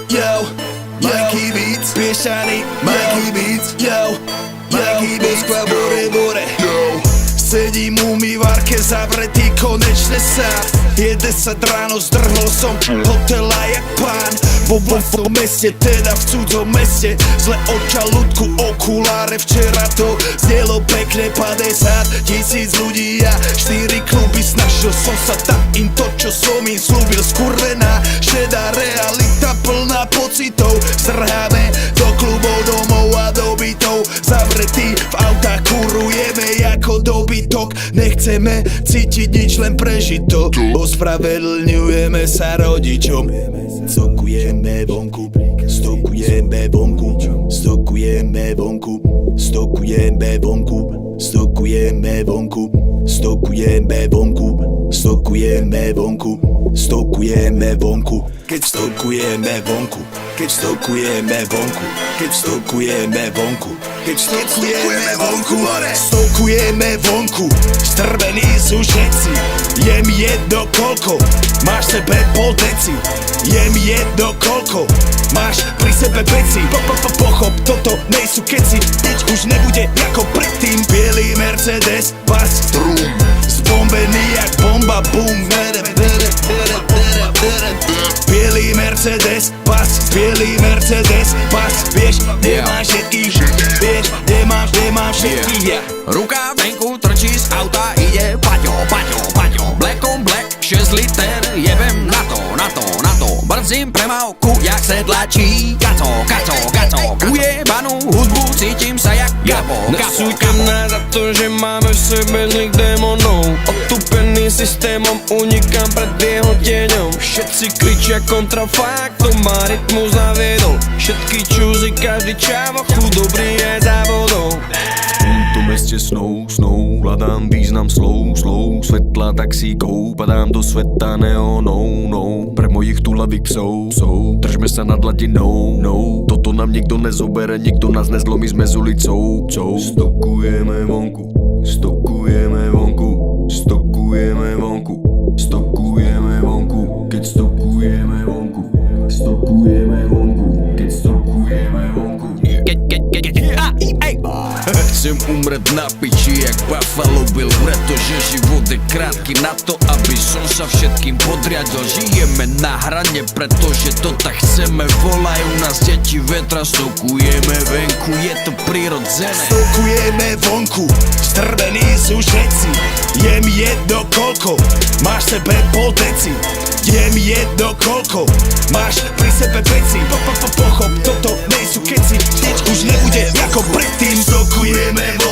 yo, Mikey Beats, piešaný, Mikey Beats, yo, Mikey Beats, Moskva, bore, yo. Sedím u umývarke zavretý konečne sám. Je 10 ráno, zdrhol som hotela jak pán. Vo meste, teda v cudzom meste. Zle od žalúdku, okuláre, včera to znelo pekne 50 000 ľudí a 4 kluby. Snažil som sa tam im to, čo som im slúbil. Skurvená, šedá realita plná pocitov. Zrháme do klubov, domov a do bytov. Zavretí v autách, kurujeme ako dobytok. Nechceme cítiť nič, len prežito. Ospravedlňujeme sa rodičom. Stokujeme vonku, stokujeme vonku, stokujeme vonku, stokujeme vonku, stokujeme vonku, stokujeme vonku, stokujeme vonku, stokujeme vonku. Keď stokujeme vonku, keď stokujeme vonku, keď stokujeme vonku, keď stokujeme vonku, stokujeme vonku. Strvení sú všetci, je mi jedno koľko máš sebe pol deci. Je mi jedno koľko máš pri sebe veci. Pochop, toto nejsú keci, nič už nebude ako predtým. Bielý Mercedes, bas, trum, zbombený jak bomba, boom. Bielý Mercedes, bas, bielý Mercedes, bas. Vieš, kde máš všetkých, vieš, kde máš všetkých. Ruka venku trčí z auta, ide Paťo, Black on black, 6 liter, jebem na to. Brdzím premávku, jak sedlačí, kaco, ujebanú hudbu, cítim sa jak Gabo. Nesúďte nás za to, že máme v sebe zlých démonov. Otupený systémom, unikám pred jeho tieňom. Všetci kričia kontrafaktom, má rytmus zaviedol. Všetky čúzy, každý čávo, chudobrý je závodou. V tomto meste snou, hľadám význam slov, svetla taxíkov, padám do sveta neónov, pre mojich túlavých psov, držme sa nad hladinou, toto nám nikto nezobere, nikto nás nezlomí, sme s ulicou, stokujeme vonku, stokujeme vonku, stokujeme vonku, stokujeme vonku, keď stokujeme vonku, stokujeme vonku, keď stokujeme vonku. Chcem umrieť na piči jak Buffalo Bill, pretože život je krátky na to, aby som sa všetkým podriadil. Žijeme na hrane, pretože to tak chceme, volajú nás deti vetra. Stokujeme venku, je to prirodzené. Stokujeme vonku, strvení sú všetci. Je mi jedno koľko máš sebe pol deci. Je mi jedno koľko máš pri sebe veci. Pochop, toto nejsú keci, nič už nebude ako predtým. Stokujeme vonku,